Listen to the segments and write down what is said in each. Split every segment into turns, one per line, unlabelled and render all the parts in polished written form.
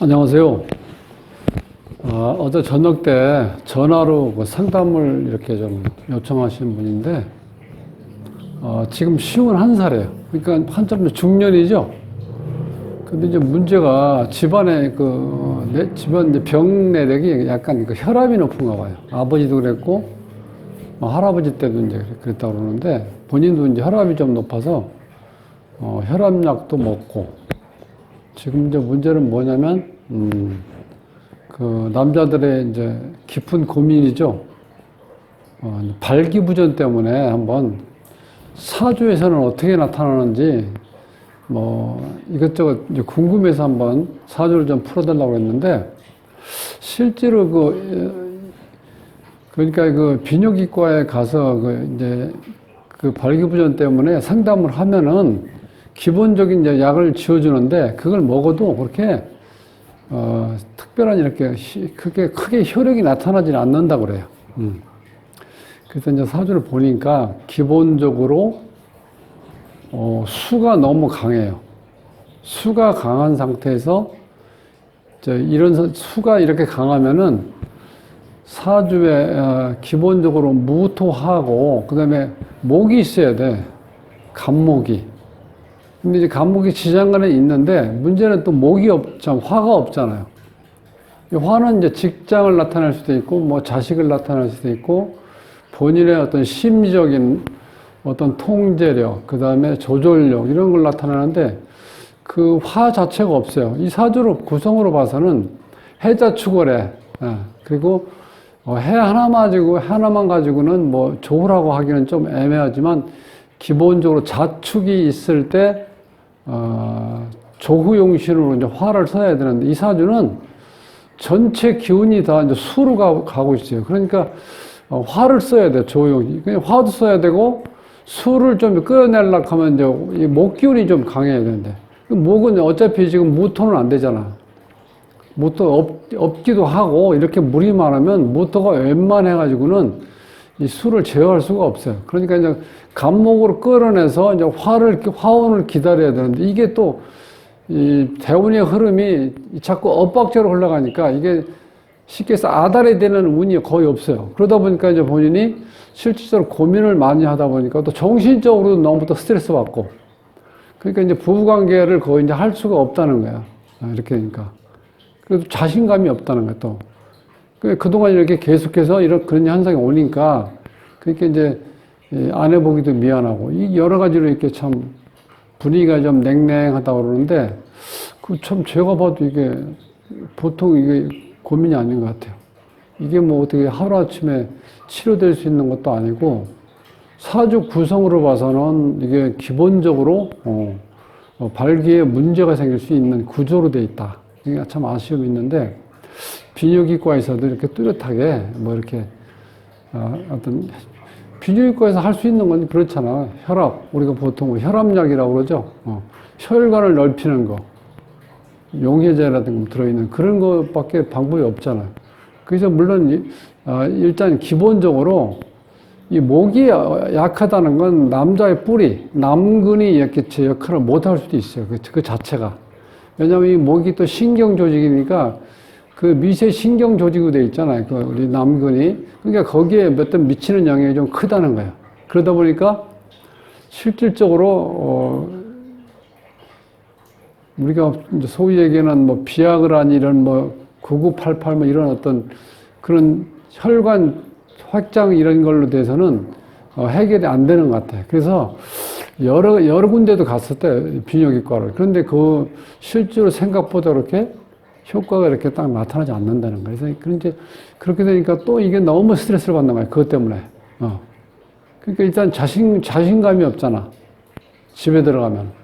안녕하세요. 어제 저녁 때 전화로 상담을 이렇게 좀 요청하신 분인데, 지금 51살이에요. 그러니까 한참 중년이죠. 근데 이제 문제가 집안에 집안 이제 병 내력이 약간 혈압이 높은가 봐요. 아버지도 그랬고, 할아버지 때도 이제 그랬다고 그러는데, 본인도 이제 혈압이 좀 높아서, 혈압약도 먹고, 지금 이제 문제는 뭐냐면, 남자들의 이제 깊은 고민이죠. 발기부전 때문에 한번 사주에서는 어떻게 나타나는지, 이것저것 이제 궁금해서 한번 사주를 좀 풀어달라고 했는데, 실제로 그러니까 비뇨기과에 가서 이제 발기부전 때문에 상담을 하면은 기본적인 이제 약을 지어주는데 그걸 먹어도 그렇게 특별한 이렇게 크게 효력이 나타나지는 않는다고 그래요. 그래서 이제 사주를 보니까 기본적으로 수가 너무 강해요. 수가 강한 상태에서 이런 수가 이렇게 강하면은 사주에 기본적으로 무토하고 그다음에 목이 있어야 돼. 간목이. 근데 이제 간목이 지장간에 있는데 문제는 또 목이 화가 없잖아요. 이 화는 이제 직장을 나타낼 수도 있고, 자식을 나타낼 수도 있고, 본인의 어떤 심리적인 어떤 통제력, 그 다음에 조절력, 이런 걸 나타내는데, 그 화 자체가 없어요. 이 사주로 구성으로 봐서는 해자축월해. 그리고 해 하나만 가지고는 좋으라고 하기는 좀 애매하지만, 기본적으로 자축이 있을 때, 조후용신으로 이제 화를 써야 되는데, 이 사주는 전체 기운이 다 이제 수로 가고 있어요. 그러니까, 화를 써야 돼, 조용히. 그냥 화도 써야 되고, 수를 좀 끌어내려고 하면 이제 목 기운이 좀 강해야 되는데, 목은 어차피 지금 무토는 안 되잖아. 무토 없기도 하고, 이렇게 물이 많으면 무토가 웬만해가지고는 이 수를 제어할 수가 없어요. 그러니까 이제 간목으로 끌어내서 이제 화운을 기다려야 되는데, 이게 또 이 대운의 흐름이 자꾸 엇박자로 흘러가니까 이게 쉽게 해서 아달이 되는 운이 거의 없어요. 그러다 보니까 이제 본인이 실질적으로 고민을 많이 하다 보니까 또 정신적으로도 너무 또 스트레스 받고, 그러니까 이제 부부관계를 거의 이제 할 수가 없다는 거야. 이렇게 되니까. 그래도 자신감이 없다는 거야, 또. 그동안 이렇게 계속해서 그런 현상이 오니까, 그러니까 이제 아내 보기도 미안하고, 이 여러 가지로 이렇게 참 분위기가 좀 냉랭하다고 그러는데, 참 제가 봐도 이게 보통 이게 고민이 아닌 것 같아요. 이게 어떻게 하루아침에 치료될 수 있는 것도 아니고, 사주 구성으로 봐서는 이게 기본적으로, 발기에 문제가 생길 수 있는 구조로 돼 있다. 이게 참 아쉬움이 있는데, 비뇨기과에서도 이렇게 뚜렷하게 이렇게 어떤 비뇨기과에서 할 수 있는 건 그렇잖아. 혈압, 우리가 보통 혈압약이라고 그러죠. 혈관을 넓히는 거, 용해제라든가 들어있는 그런 것밖에 방법이 없잖아요. 그래서 물론 일단 기본적으로 이 목이 약하다는 건 남자의 뿌리, 남근이 이렇게 제 역할을 못할 수도 있어요. 그 자체가. 왜냐하면 이 목이 또 신경 조직이니까 그 미세 신경 조직으로 되어 있잖아요. 우리 남근이. 그러니까 거기에 어떤 미치는 영향이 좀 크다는 거예요. 그러다 보니까 실질적으로, 우리가 소위 얘기하는 비아그라니 이런 9988 이런 어떤 그런 혈관 확장 이런 걸로 돼서는 해결이 안 되는 것 같아요. 그래서 여러 군데도 갔을 때 비뇨기과를. 그런데 실제로 생각보다 그렇게 효과가 이렇게 딱 나타나지 않는다는 거예요. 그래서 그렇게 되니까 또 이게 너무 스트레스를 받는 거예요. 그것 때문에. 그러니까 일단 자신감이 없잖아. 집에 들어가면.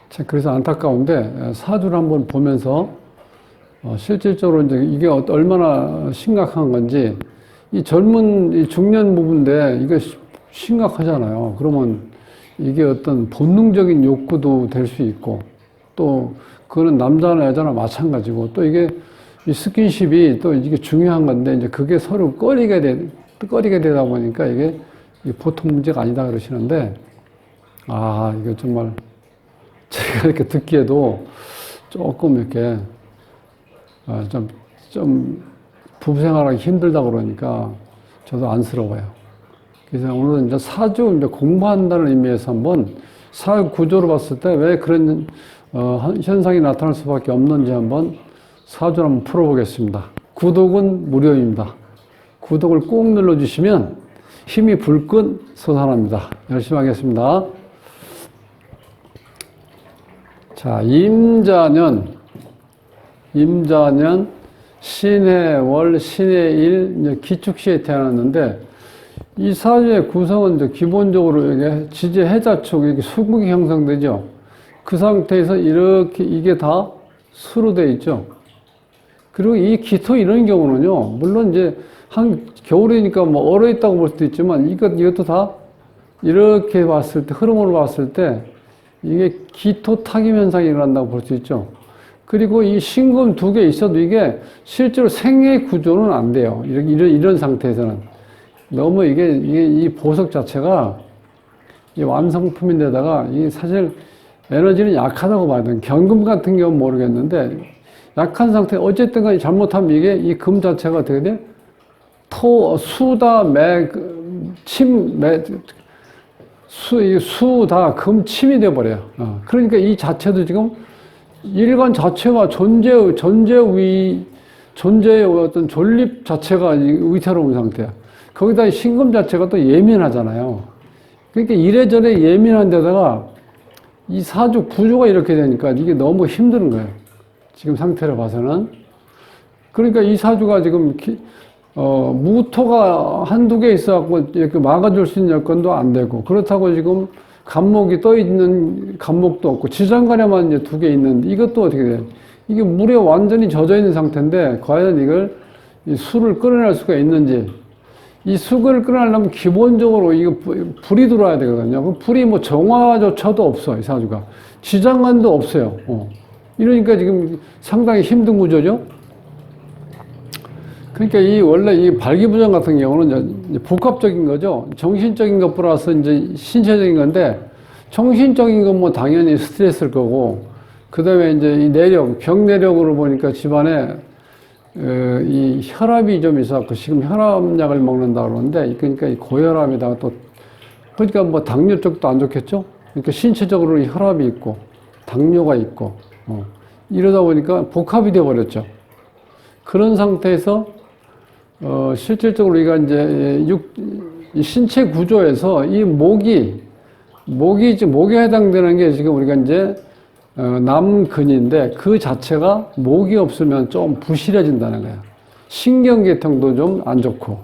참 그래서 안타까운데 사주를 한번 보면서 실질적으로 이제 이게 얼마나 심각한 건지, 이 중년 부부인데 이게 심각하잖아요. 그러면 이게 어떤 본능적인 욕구도 될 수 있고, 또 그거는 남자나 여자나 마찬가지고, 또 이게 이 스킨십이 또 이게 중요한 건데, 이제 그게 서로 꺼리게 되다 보니까 이게 보통 문제가 아니다 그러시는데, 이거 정말 제가 이렇게 듣기에도 조금 이렇게, 좀 부부 생활하기 힘들다 그러니까 저도 안쓰러워요. 그래서 오늘은 이제 사주 이제 공부한다는 의미에서 한번 사회 구조로 봤을 때 왜 그런 현상이 나타날 수밖에 없는지 한번 사주를 한번 풀어보겠습니다. 구독은 무료입니다. 구독을 꼭 눌러주시면 힘이 불끈 솟아납니다. 열심히 하겠습니다. 자, 임자년, 신해 월, 신해 일, 이제 기축시에 태어났는데, 이 사주의 구성은 이제 기본적으로 이게 지지 해자축, 이렇게 수국이 형성되죠. 그 상태에서 이렇게 이게 다 수로 되어 있죠. 그리고 이 기토 이런 경우는요, 물론 이제 겨울이니까 뭐 얼어 있다고 볼 수도 있지만, 이것도 다 이렇게 봤을 때, 흐름으로 봤을 때, 이게 기토 타김 현상이 일어난다고 볼 수 있죠. 그리고 이 신금 2개 있어도 이게 실제로 생애 구조는 안 돼요. 이런 상태에서는. 너무 이 보석 자체가 이 완성품인데다가 이게 사실 에너지는 약하다고 봐야 돼요. 경금 같은 경우는 모르겠는데 약한 상태, 어쨌든 간에 잘못하면 이게 이 금 자체가 어떻게 돼? 수다 수다 금침이 돼버려요. 그러니까 이 자체도 지금 일간 자체가 존재의 어떤 존립 자체가 위태로운 상태야. 거기다 신금 자체가 또 예민하잖아요. 그러니까 이래저래 예민한 데다가 이 사주 구조가 이렇게 되니까 이게 너무 힘든 거예요. 지금 상태를 봐서는. 그러니까 이 사주가 지금 무토가 한두 개 있어갖고 이렇게 막아줄 수 있는 여건도 안 되고, 그렇다고 지금 간목이 떠 있는 간목도 없고, 지장간에만 이제 2개 있는데, 이것도 어떻게 돼요? 이게 물에 완전히 젖어 있는 상태인데, 과연 이걸, 이 수를 끌어낼 수가 있는지, 이 수를 끌어내려면 기본적으로 이거 불이 들어와야 되거든요. 그 불이 뭐 정화조차도 없어, 이 사주가. 지장간도 없어요. 이러니까 지금 상당히 힘든 구조죠? 그러니까 원래 이 발기부전 같은 경우는 이제 복합적인 거죠. 정신적인 것 플러스 이제 신체적인 건데, 정신적인 건 뭐 당연히 스트레스일 거고, 그 다음에 이제 이 병내력으로 보니까 집안에, 이 혈압이 좀 있어갖고 지금 혈압약을 먹는다 그러는데, 그러니까 이 고혈압에다가 또, 그러니까 뭐 당뇨 쪽도 안 좋겠죠? 그러니까 신체적으로 혈압이 있고, 당뇨가 있고, 이러다 보니까 복합이 돼버렸죠. 그런 상태에서 실질적으로 우리가 이제 이 신체 구조에서 이 목에 해당되는 게 지금 우리가 이제 남근인데, 그 자체가 목이 없으면 좀 부실해진다는 거예요. 신경계통도 좀 안 좋고.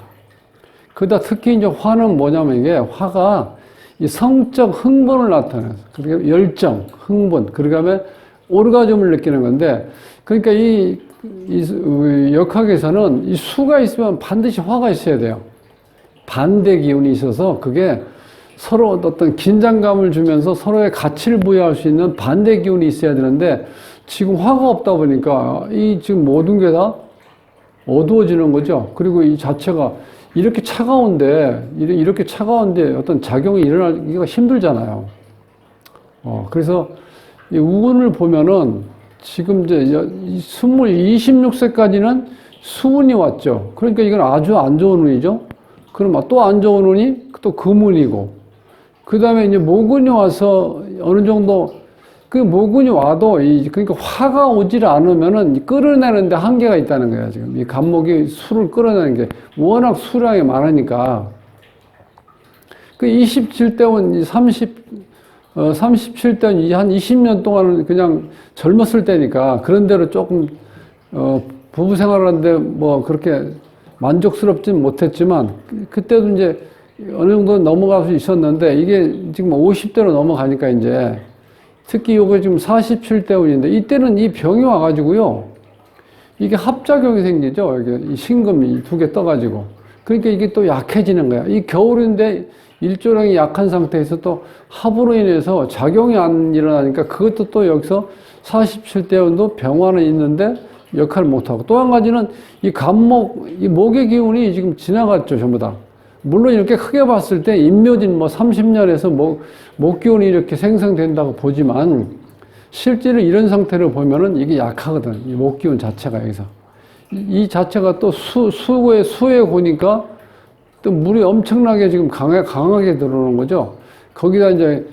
그러다 특히 이제 화는 뭐냐면, 이게 화가 이 성적 흥분을 나타내요. 그러니까 열정, 흥분, 그러니까 오르가즘을 느끼는 건데, 그러니까 이 역학에서는 이 수가 있으면 반드시 화가 있어야 돼요. 반대 기운이 있어서 그게 서로 어떤 긴장감을 주면서 서로의 가치를 부여할 수 있는 반대 기운이 있어야 되는데, 지금 화가 없다 보니까 이 지금 모든 게 다 어두워지는 거죠. 그리고 이 자체가 이렇게 차가운데 어떤 작용이 일어나기가 힘들잖아요. 그래서 이 운을 보면은 지금 이제 26세까지는 수운이 왔죠. 그러니까 이건 아주 안 좋은 운이죠. 그럼 또 안 좋은 운이 또 금운이고, 그 다음에 이제 모근이 와서 어느 정도, 그 모근이 와도 그러니까 화가 오질 않으면은 끌어내는데 한계가 있다는 거예요. 지금 이 간목이 수를 끌어내는 게 워낙 수량이 많으니까. 그 27대원 37대 한 20년 동안은 그냥 젊었을 때니까 그런 대로 조금 부부 생활을 하는데 뭐 그렇게 만족스럽진 못했지만, 그때도 이제 어느 정도 넘어갈 수 있었는데, 이게 지금 50대로 넘어가니까 이제 특히 요거 지금 47대운인데, 이때는 이 병이 와가지고요, 이게 합작용이 생기죠. 이게 이 신금이 2개 떠가지고. 그러니까 이게 또 약해지는 거야. 이 겨울인데 일조량이 약한 상태에서 또 합으로 인해서 작용이 안 일어나니까, 그것도 또 여기서 47대운도 병화는 있는데 역할을 못하고, 또 한 가지는 이 이 목의 기운이 지금 지나갔죠, 전부 다. 물론 이렇게 크게 봤을 때 인묘진 30년에서 목 기운이 이렇게 생성된다고 보지만, 실제로 이런 상태를 보면은 이게 약하거든. 이 목기운 자체가 여기서. 이 자체가 또 수에 고니까 또 물이 엄청나게 지금 강하게 들어오는 거죠. 거기다 이제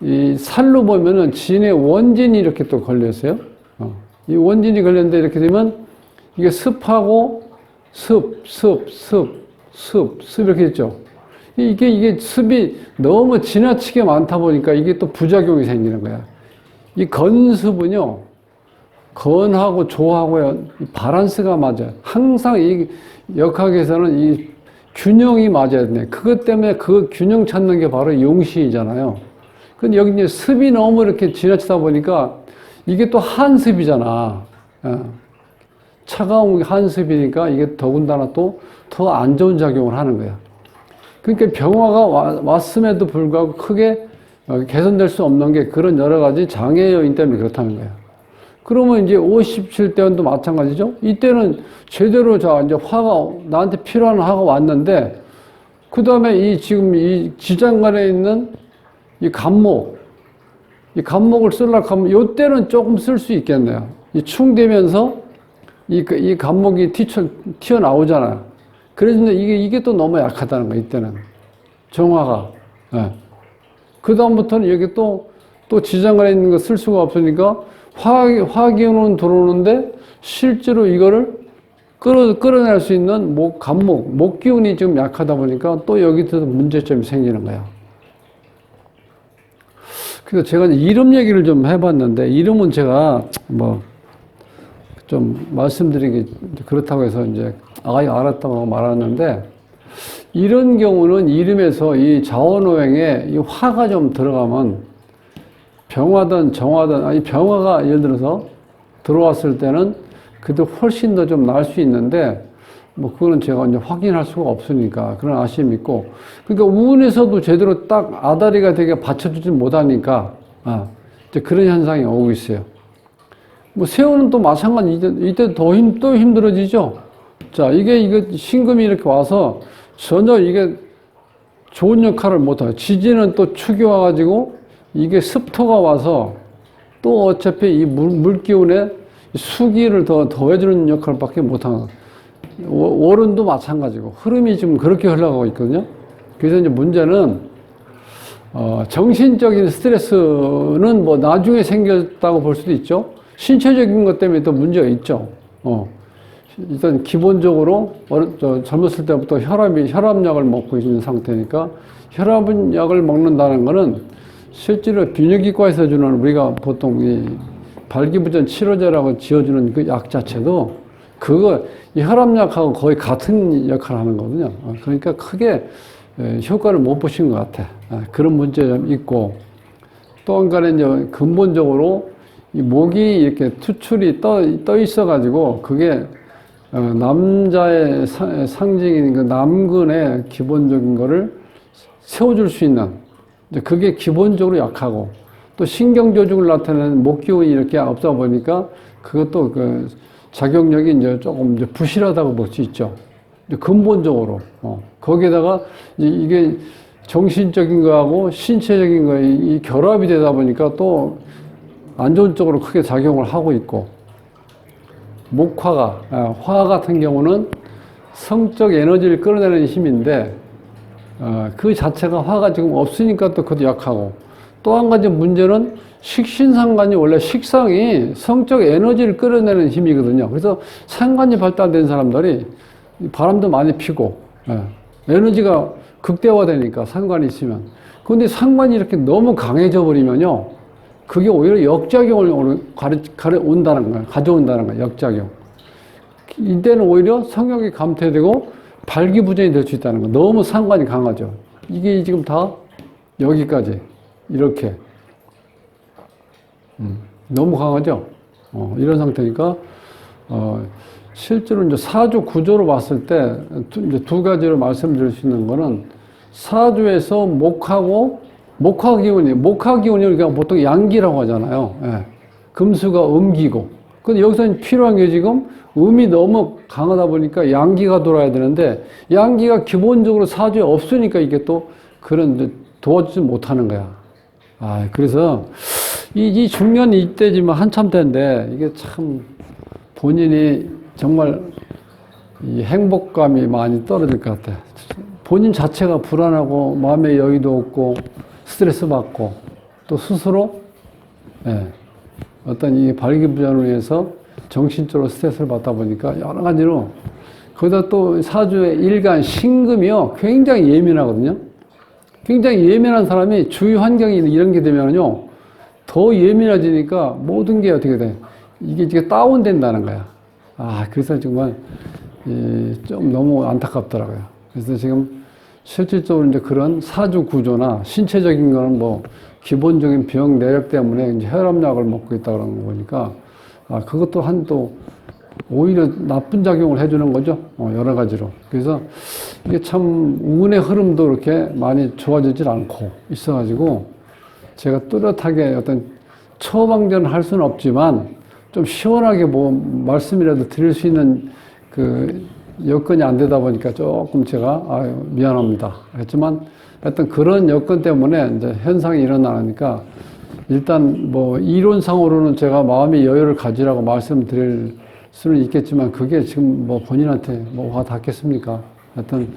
이 살로 보면은 진의 원진이 이렇게 또 걸렸어요. 이 원진이 걸렸는데 이렇게 되면 이게 습하고 습 이렇게 있죠. 이게 습이 너무 지나치게 많다 보니까 이게 또 부작용이 생기는 거야. 이 건습은요, 건하고 조하고요, 밸런스가 맞아요. 항상 이 역학에서는 이 균형이 맞아야 돼. 그것 때문에 그 균형 찾는 게 바로 용시이잖아요. 근데 여기 이제 습이 너무 이렇게 지나치다 보니까 이게 또 한습이잖아. 차가운 한습이니까 이게 더군다나 또 더 안 좋은 작용을 하는 거야. 그러니까 병화가 왔음에도 불구하고 크게 개선될 수 없는 게 그런 여러 가지 장애 요인 때문에 그렇다는 거야. 그러면 이제 57대원도 마찬가지죠. 이때는 제대로 이제 화가, 나한테 필요한 화가 왔는데, 그 다음에 지금 이 지장간에 있는 이 간목을 쓰려고 하면, 요때는 조금 쓸 수 있겠네요. 이 충되면서 이 간목이 튀어나오잖아요. 그래서 이게 또 너무 약하다는 거예요, 이때는. 정화가. 네. 그다음부터는 여기 또 지장간에 있는 거 쓸 수가 없으니까 화기운은 들어오는데 실제로 이거를 끌어낼 수 있는 목기운이 좀 약하다 보니까 또 여기서 문제점이 생기는 거야. 그래서 제가 이름 얘기를 좀 해봤는데, 이름은 제가 좀 말씀드리기 그렇다고 해서 이제 알았다고 말았는데, 이런 경우는 이름에서 이 자원오행에 이 화가 좀 들어가면 병화든 정화든, 아니 병화가 예를 들어서 들어왔을 때는 그래도 훨씬 더 좀 나을 수 있는데, 그거는 제가 이제 확인할 수가 없으니까 그런 아쉬움이 있고, 그러니까 우운에서도 제대로 딱 아다리가 되게 받쳐주지 못하니까, 이제 그런 현상이 오고 있어요. 세우는 또 마찬가지, 이때 또 힘들어지죠? 자, 이게 신금이 이렇게 와서 전혀 이게 좋은 역할을 못해요. 지지는 또 축이 와가지고 이게 습토가 와서 또 어차피 이 물기운에 수기를 더 더해주는 역할밖에 못하는 거예요. 월운도 마찬가지고 흐름이 지금 그렇게 흘러가고 있거든요. 그래서 이제 문제는 정신적인 스트레스는 나중에 생겼다고 볼 수도 있죠. 신체적인 것 때문에 또 문제가 있죠. 일단 기본적으로 젊었을 때부터 혈압약을 먹고 있는 상태니까, 혈압약을 먹는다는 거는 실제로 비뇨기과에서 주는, 우리가 보통 이 발기부전 치료제라고 지어주는 그 약 자체도 이 혈압약하고 거의 같은 역할을 하는 거거든요. 그러니까 크게 효과를 못 보신 것 같아. 그런 문제점이 있고, 또 한 가지 이제 근본적으로 이 목이 이렇게 투출이 떠 있어가지고, 그게 남자의 상징인 그 남근의 기본적인 거를 세워줄 수 있는, 그게 기본적으로 약하고, 또 신경조직을 나타내는 목기운이 이렇게 없다 보니까 그것도 그 작용력이 이제 조금 이제 부실하다고 볼 수 있죠. 근본적으로. 거기에다가 이게 정신적인 거하고 신체적인 거에 이 결합이 되다 보니까 또 안 좋은 쪽으로 크게 작용을 하고 있고, 화 같은 경우는 성적 에너지를 끌어내는 힘인데, 그 자체가 화가 지금 없으니까 또 그것도 약하고, 또 한 가지 문제는 식신상관이, 원래 식상이 성적 에너지를 끌어내는 힘이거든요. 그래서 상관이 발달된 사람들이 바람도 많이 피고, 에너지가 극대화되니까 상관이 있으면. 그런데 상관이 이렇게 너무 강해져 버리면요, 그게 오히려 역작용을 가져온다는 거예요. 역작용. 이때는 오히려 성욕이 감퇴되고 발기부전이 될 수 있다는 거예요. 너무 상관이 강하죠. 이게 지금 다 여기까지 이렇게 너무 강하죠. 이런 상태니까 실제로 이제 사주 구조로 봤을 때 이제 두 가지로 말씀드릴 수 있는 거는, 사주에서 목화기운이 우리가 보통 양기라고 하잖아요. 금수가 음기고. 근데 여기서 필요한 게 지금 음이 너무 강하다 보니까 양기가 돌아야 되는데, 양기가 기본적으로 사주에 없으니까 이게 또 도와주지 못하는 거야. 그래서 이 중년 이때지만 한참 때인데 이게 참 본인이 정말 이 행복감이 많이 떨어질 것 같아. 본인 자체가 불안하고 마음의 여유도 없고 스트레스 받고 또 스스로 예, 어떤 이 발기부전을 위해서 정신적으로 스트레스를 받다 보니까 여러 가지로 거기다 또 사주의 일간 신금이요 굉장히 예민하거든요. 굉장히 예민한 사람이 주위 환경이 이런 게 되면요 더 예민해지니까 모든 게 어떻게 돼? 이게 다운된다는 거야. 아, 그래서 정말 좀 너무 안타깝더라고요. 그래서 지금 실질적으로 이제 그런 사주 구조나 신체적인 거는 뭐 기본적인 병 내력 때문에 이제 혈압약을 먹고 있다 그러는 거 보니까 아, 그것도 또 오히려 나쁜 작용을 해주는 거죠. 여러 가지로. 그래서 이게 참 운의 흐름도 그렇게 많이 좋아지질 않고 있어가지고 제가 뚜렷하게 어떤 처방전을 할 수는 없지만 좀 시원하게 뭐 말씀이라도 드릴 수 있는 그 여건이 안 되다 보니까 조금 제가 미안합니다. 했지만 하여튼 그런 여건 때문에 이제 현상이 일어나니까 일단 뭐 이론상으로는 제가 마음의 여유를 가지라고 말씀드릴 수는 있겠지만 그게 지금 뭐 본인한테 뭐가 닿겠습니까? 하여튼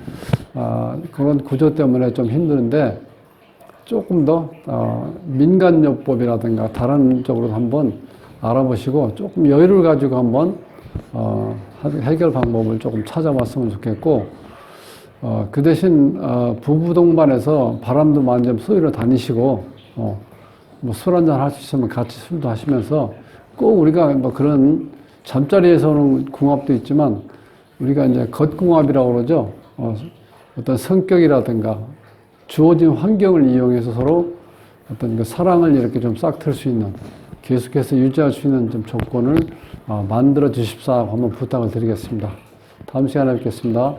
그런 구조 때문에 좀 힘드는데 조금 더 민간요법이라든가 다른 쪽으로 한번 알아보시고 조금 여유를 가지고 한번 해결 방법을 조금 찾아봤으면 좋겠고 그 대신 부부 동반해서 바람도 많이 좀 쏘이러 다니시고 뭐 술 한잔 할 수 있으면 같이 술도 하시면서 꼭 우리가 뭐 그런 잠자리에서 오는 궁합도 있지만 우리가 이제 겉궁합이라고 그러죠. 어떤 성격이라든가 주어진 환경을 이용해서 서로 어떤 그 사랑을 이렇게 좀 싹 틀 수 있는 계속해서 유지할 수 있는 좀 조건을 만들어 주십사 하고 한번 부탁을 드리겠습니다. 다음 시간에 뵙겠습니다.